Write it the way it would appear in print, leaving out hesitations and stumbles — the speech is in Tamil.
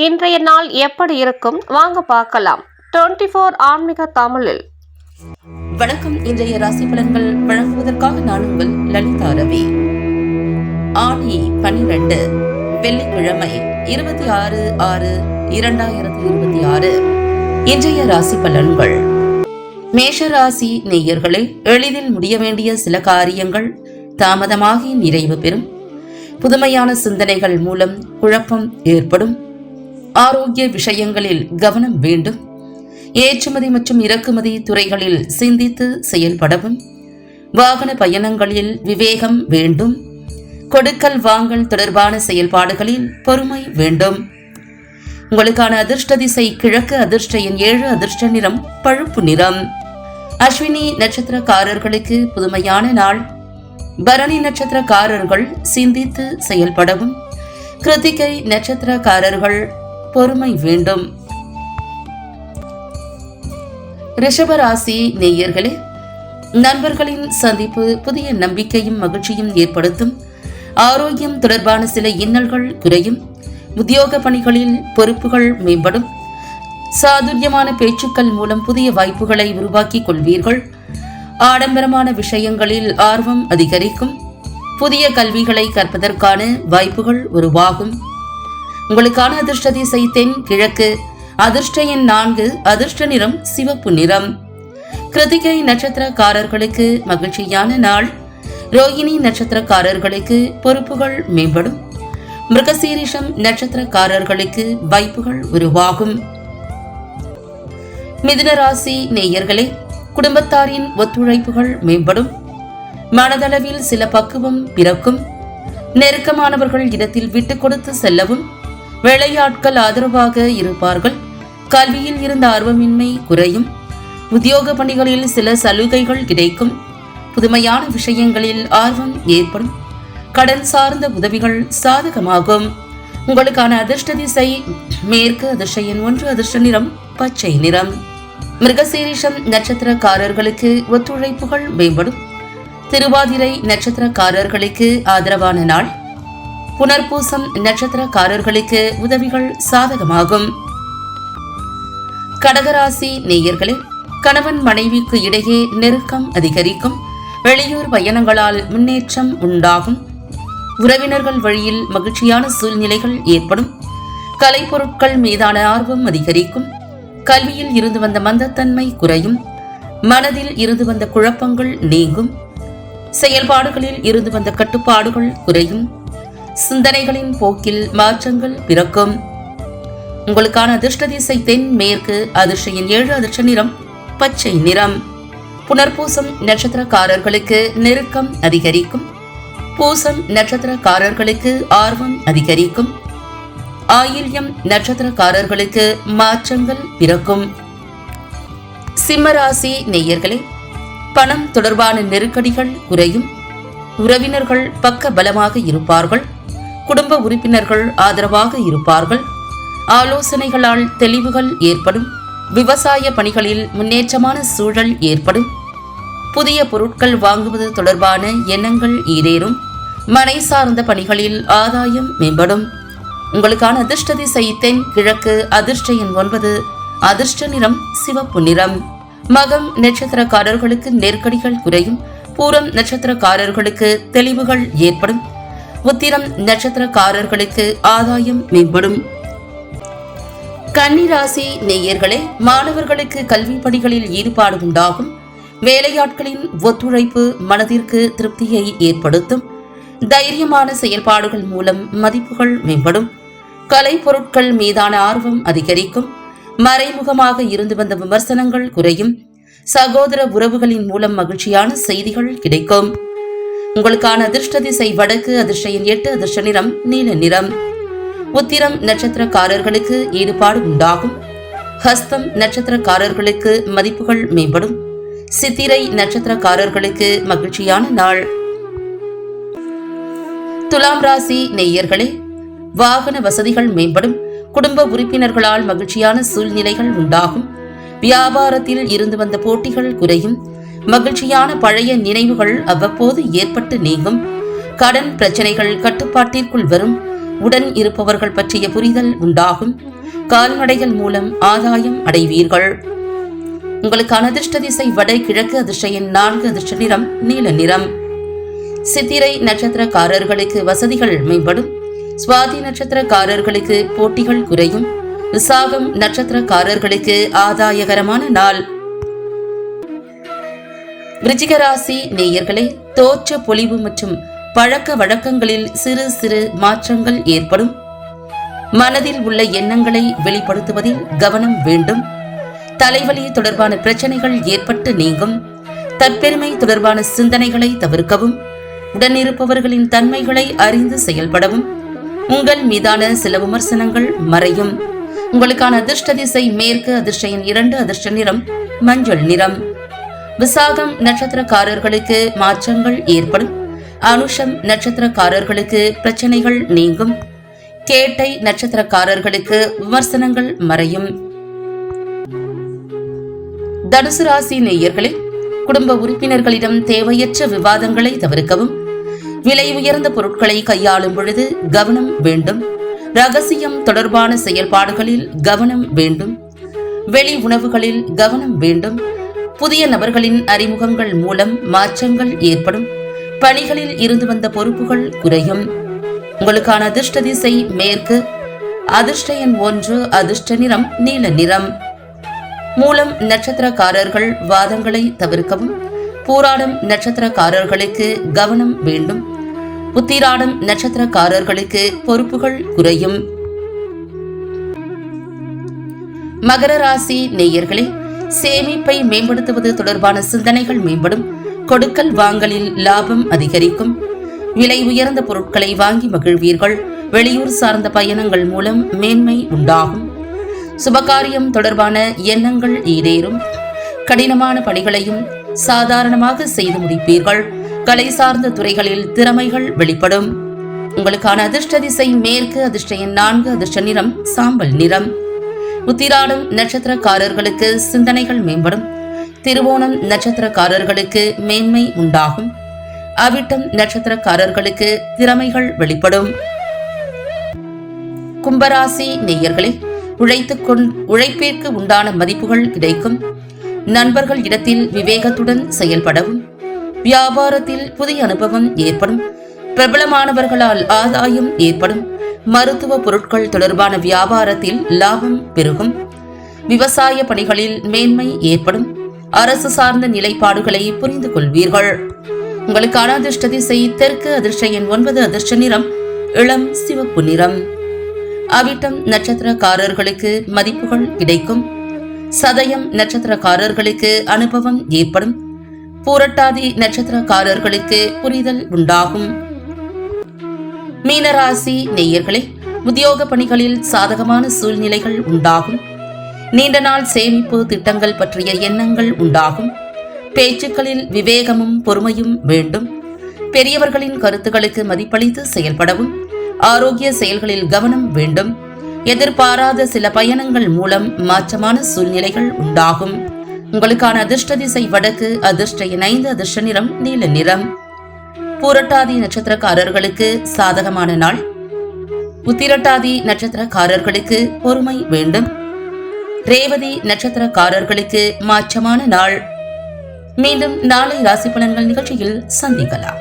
இன்றைய நாள் எப்படி இருக்கும் வாங்க பார்க்கலாம். 24 ஆன்மீக தமிழில் வணக்கம். இன்றைய ராசி பலன்கள் வழங்குவதற்காக நான் உங்கள் லலிதா ரவி. ஆணி 12 வெள்ளிக்கிழமை 26/6/2026. இன்றைய ராசி பலன்கள். மேஷ ராசி நேயர்களே, எளிதில் முடிய வேண்டிய சில காரியங்கள் தாமதமாகி நிறைவு பெறும். புதுமையான சிந்தனைகள் மூலம் குழப்பம் ஏற்படும். ஆரோக்கிய விஷயங்களில் கவனம் வேண்டும். ஏற்றுமதி மற்றும் இறக்குமதி துறைகளில் சிந்தித்து செயல்படவும். வாகன பயணங்களில் விவேகம் வேண்டும். கொடுக்கல் வாங்கல் தொடர்பான செயல்பாடுகளில் பொறுமை வேண்டும். உங்களுக்கான அதிர்ஷ்ட திசை கிழக்கு. அதிர்ஷ்ட எண் 7. அதிர்ஷ்ட நிறம் பழுப்பு நிறம். அஸ்வினி நட்சத்திரக்காரர்களுக்கு புதுமையான நாள். பரணி நட்சத்திரக்காரர்கள் சிந்தித்து செயல்படவும். கிருத்திகை நட்சத்திரக்காரர்கள் பொறுமை வேண்டும். ரிஷபராசி நேயர்களே, நண்பர்களின் சந்திப்பு புதிய நம்பிக்கையும் மகிழ்ச்சியும் ஏற்படுத்தும். ஆரோக்கியம் தொடர்பான சில இன்னல்கள் குறையும். உத்தியோக பணிகளில் பொறுப்புகள் மேம்படும். சாதுரியமான பேச்சுக்கள் மூலம் புதிய வாய்ப்புகளை உருவாக்கிக் கொள்வீர்கள். ஆடம்பரமான விஷயங்களில் ஆர்வம் அதிகரிக்கும். புதிய கல்விகளை கற்பதற்கான வாய்ப்புகள் உருவாகும். உங்களுக்கான அதிர்ஷ்ட திசை தென் கிழக்கு. அதிர்ஷ்ட எண் 4. அதிர்ஷ்ட நிறம் சிவப்பு நிறம். கிருத்திகை நட்சத்திரக்காரர்களுக்கு மகிழ்ச்சியான நாள். ரோகிணி நட்சத்திரக்காரர்களுக்கு பொறுப்புகள் மேம்படும். மிருகசீரிஷம் நட்சத்திரக்காரர்களுக்கு வாய்ப்புகள் உருவாகும். மிதுன ராசி நேயர்களே, குடும்பத்தாரின் ஒத்துழைப்புகள் மேம்படும். மனதளவில் சில பக்குவம் பிறக்கும். நெருக்கமானவர்கள் இடத்தில் விட்டுக் கொடுத்து செல்லவும். வேலையாட்கள் ஆதரவாக இருப்பார்கள். கல்வியில் இருந்த ஆர்வமின்மை குறையும். உத்தியோக பணிகளில் சில சலுகைகள் கிடைக்கும். புதுமையான விஷயங்களில் ஆர்வம் ஏற்படும். கடன் சார்ந்த உதவிகள் சாதகமாகும். உங்களுக்கான அதிர்ஷ்ட திசை மேற்கு. அதிர்ஷ்ட எண் 1. அதிர்ஷ்ட நிறம் பச்சை நிறம். மிருகசீரிஷம் நட்சத்திரக்காரர்களுக்கு ஒத்துழைப்புகள் மேம்படும். திருவாதிரை நட்சத்திரக்காரர்களுக்கு ஆதரவான நாள். புனர்பூசம் நட்சத்திரக்காரர்களுக்கு உதவிகள் சாதகமாகும். கடகராசி நேயர்களே, கணவன் மனைவிக்கு இடையே நெருக்கம் அதிகரிக்கும். வெளியூர் பயணங்களால் முன்னேற்றம் உண்டாகும். உறவினர்கள் வழியில் மகிழ்ச்சியான சூழ்நிலைகள் ஏற்படும். கலைப்பொருட்கள் மீதான ஆர்வம் அதிகரிக்கும். கல்வியில் இருந்து வந்த மந்தத்தன்மை குறையும். மனதில் இருந்து வந்த குழப்பங்கள் நீங்கும். செயல்பாடுகளில் இருந்து வந்த கட்டுப்பாடுகள் குறையும். சிந்தனைகளின் போக்கில் மாற்றங்கள் பிறக்கும். உங்களுக்கான அதிர்ஷ்ட திசை தென் மேற்கு. அதிர்ஷ்ட எண் 7. அதிர்ஷ்ட நிறம் பச்சை நிறம். புனர்பூசம் நட்சத்திரக்காரர்களுக்கு நெருக்கம் அதிகரிக்கும். பூசம் நட்சத்திரக்காரர்களுக்கு ஆர்வம் அதிகரிக்கும். ஆயில்யம் நட்சத்திரக்காரர்களுக்கு மாற்றங்கள் பிறக்கும். சிம்மராசி நேயர்களே, பணம் தொடர்பான நெருக்கடிகள் குறையும். உறவினர்கள் பக்க பலமாக இருப்பார்கள். குடும்ப உறுப்பினர்கள் ஆதரவாக இருப்பார்கள். ஆலோசனைகளால் தெளிவுகள் ஏற்படும். விவசாய பணிகளில் முன்னேற்றமான சூழல் ஏற்படும். புதிய பொருட்கள் வாங்குவது தொடர்பான எண்ணங்கள் ஈடேறும். மனை சார்ந்த பணிகளில் ஆதாயம் மேம்படும். உங்களுக்கான அதிர்ஷ்ட திசை தென் கிழக்கு. அதிர்ஷ்ட எண் 9. அதிர்ஷ்ட நிறம் சிவப்பு நிறம். மகம் நட்சத்திரக்காரர்களுக்கு நெருக்கடிகள் குறையும். பூரம் நட்சத்திரக்காரர்களுக்கு தெளிவுகள் ஏற்படும். உத்திரம் நட்சத்திரக்காரர்களுக்கு ஆதாயம் மேம்படும். கன்னிராசி நேயர்களே, மாணவர்களுக்கு கல்வி பணிகளில் ஈடுபாடு உண்டாகும். வேலையாட்களின் ஒத்துழைப்பு மனதிற்கு திருப்தியை ஏற்படுத்தும். தைரியமான செயல்பாடுகள் மூலம் மதிப்புகள் மேம்படும். கலை பொருட்கள் மீதான ஆர்வம் அதிகரிக்கும். மறைமுகமாக இருந்து வந்த விமர்சனங்கள் குறையும். சகோதர உறவுகளின் மூலம் மகிழ்ச்சியான செய்திகள் கிடைக்கும். உங்களுக்கான அதிர்ஷ்ட திசை வடக்கு. அதிர்ஷ்ட எண் 8. அதிர்ஷ்ட நிறம் நீல நிறம். உத்திரம் நட்சத்திரக்காரர்களுக்கு ஈடுபாடு உண்டாகும். ஹஸ்தம் நட்சத்திரக்காரர்களுக்கு மதிப்புகள் மேம்படும். சித்திரை நட்சத்திரக்காரர்களுக்கு மகிழ்ச்சியான நாள். துலாம் ராசி நேயர்களே, வாகன வசதிகள் மேம்படும். குடும்ப உறுப்பினர்களால் மகிழ்ச்சியான சூழ்நிலைகள் உண்டாகும். வியாபாரத்தில் இருந்து வந்த போட்டிகள் குறையும். மகிழ்ச்சியான பழைய நினைவுகள் அவ்வப்போது ஏற்பட்டு நீங்கும். கடன் பிரச்சனைகள் கட்டுப்பாட்டிற்குள் வரும். உடன் இருப்பவர்கள் பற்றிய புரிதல் உண்டாகும். கால்நடைகள் மூலம் ஆதாயம் அடைவீர்கள். உங்களுக்கான அதிர்ஷ்ட திசை வட கிழக்கு. அதிர்ஷ்ட எண் 4. அதிர்ஷ்ட நிறம் நீல நிறம். சித்திரை நட்சத்திரக்காரர்களுக்கு வசதிகள் மேம்படும். சுவாதி நட்சத்திரக்காரர்களுக்கு போட்டிகள் குறையும். விசாகம் நட்சத்திரக்காரர்களுக்கு ஆதாயகரமான நாள். விருச்சிக ராசி நேயர்களே, தோற்ற பொலிவு மற்றும் பழக்க வழக்கங்களில் சிறு சிறு மாற்றங்கள் ஏற்படும். மனதில் உள்ள எண்ணங்களை வெளிப்படுத்துவதில் கவனம் வேண்டும். தலைவலி தொடர்பான பிரச்சனைகள் ஏற்பட்டு நீங்கும். தற்பெருமை தொடர்பான சிந்தனைகளை தவிர்க்கவும். உடனிருப்பவர்களின் தன்மைகளை அறிந்து செயல்படவும். உங்கள் மீதான சில விமர்சனங்கள் மறையும். உங்களுக்கான அதிர்ஷ்ட திசை மேற்கு. அதிர்ஷ்ட எண் 2. அதிர்ஷ்ட நிறம் மஞ்சள் நிறம். விசாகம் நட்சத்திரக்காரர்களுக்கு மாற்றங்கள் ஏற்படும். அனுஷம் நட்சத்திரக்காரர்களுக்கு பிரச்சனைகள் நீங்கும். கேட்டை நட்சத்திரக்காரர்களுக்கு விமர்சனங்கள் மறையும். தனுசு ராசி நேயர்களே, குடும்ப உறுப்பினர்களிடம் தேவையற்ற விவாதங்களை தவிர்க்கவும். விலை உயர்ந்த பொருட்களை கையாளும் பொழுது கவனம் வேண்டும். ரகசியம் தொடர்பான செயல்பாடுகளில் கவனம் வேண்டும். வெளி உணவுகளில் கவனம் வேண்டும். புதிய நபர்களின் அறிமுகங்கள் மூலம் மாற்றங்கள் ஏற்படும். பணிகளில் இருந்து வந்த பொறுப்புகள் குறையும். உங்களுக்கான அதிர்ஷ்ட திசை மேற்கு. அதிர்ஷ்ட எண் 1. அதிர்ஷ்ட நிறம் நீல நிறம். மூலம் நட்சத்திரக்காரர்கள் வாதங்களை தவிர்க்கவும். பூராடம் நட்சத்திரக்காரர்களுக்கு கவனம் வேண்டும். உத்திராடம் நட்சத்திரக்காரர்களுக்கு பொறுப்புகள் குறையும். மகர ராசி நேயர்களே, சேமிப்பை மேம்படுத்துவது தொடர்பான சிந்தனைகள் மேம்படும். கொடுக்கல் வாங்கலில் லாபம் அதிகரிக்கும். விலை உயர்ந்த பொருட்களை வாங்கி மகிழ்வீர்கள். வெளியூர் சார்ந்த பயணங்கள் மூலம் மேன்மை உண்டாகும். சுபகாரியம் தொடர்பான எண்ணங்கள் ஈடேறும். கடினமான பணிகளையும் சாதாரணமாக செய்து முடிப்பீர்கள். கலை சார்ந்த துறைகளில் திறமைகள் வெளிப்படும். உங்களுக்கான அதிர்ஷ்ட திசை மேற்கு. அதிர்ஷ்ட எண் 4. அதிர்ஷ்ட நிறம் சாம்பல் நிறம். உத்திராடம் நட்சத்திரக்காரர்களுக்கு சிந்தனைகள் மேம்படும். திருவோணம் நட்சத்திரக்காரர்களுக்கு மேன்மை உண்டாகும். அவிட்டம் நட்சத்திரக்காரர்களுக்கு திறமைகள் வெளிப்படும். கும்பராசி நேயர்களே, உழைப்பிற்கு உண்டான மதிப்புகள் கிடைக்கும். நண்பர்கள் இடத்தில் விவேகத்துடன் செயல்படவும். வியாபாரத்தில் புதிய அனுபவம் ஏற்படும். பிரபலமானவர்களால் ஆதாயம் ஏற்படும். மருத்துவ பொருட்கள் தொடர்பான வியாபாரத்தில் லாபம் பெருகும். விவசாய பணிகளில் மேன்மை ஏற்படும். அரசு சார்ந்த நிலைப்பாடுகளை புரிந்து கொள்வீர்கள். உங்களுக்கான அதிர்ஷ்ட திசை தெற்கு. அதிர்ஷ்ட எண் 9. அதிர்ஷ்ட நிறம் இளம் சிவப்பு நிறம். அவிட்டம் நட்சத்திரக்காரர்களுக்கு மதிப்புகள் கிடைக்கும். சதயம் நட்சத்திரக்காரர்களுக்கு அனுபவம் ஏற்படும். பூரட்டாதி நட்சத்திரக்காரர்களுக்கு புரிதல் உண்டாகும். மீனராசி நேயர்களே, உத்தியோக பணிகளில் சாதகமான சூழ்நிலைகள் உண்டாகும். நீண்ட நாள் சேமிப்பு திட்டங்கள் பற்றிய எண்ணங்கள் உண்டாகும். பேச்சுக்களில் விவேகமும் பொறுமையும் வேண்டும். பெரியவர்களின் கருத்துக்களுக்கு மதிப்பளித்து செயல்படவும். ஆரோக்கிய செயல்களில் கவனம் வேண்டும். எதிர்பாராத சில பயணங்கள் மூலம் மாற்றமான சூழ்நிலைகள் உண்டாகும். உங்களுக்கான அதிர்ஷ்ட திசை வடக்கு. அதிர்ஷ்ட எண் 5. அதிர்ஷ்ட நிறம் நீல நிறம். பூரட்டாதி நட்சத்திரக்காரர்களுக்கு சாதகமான நாள். உத்திரட்டாதி நட்சத்திரக்காரர்களுக்கு பொறுமை வேண்டும். ரேவதி நட்சத்திரக்காரர்களுக்கு மாற்றமான நாள். மீண்டும் நாளை ராசி பலன்கள் நிகழ்ச்சியில் சந்திக்கலாம்.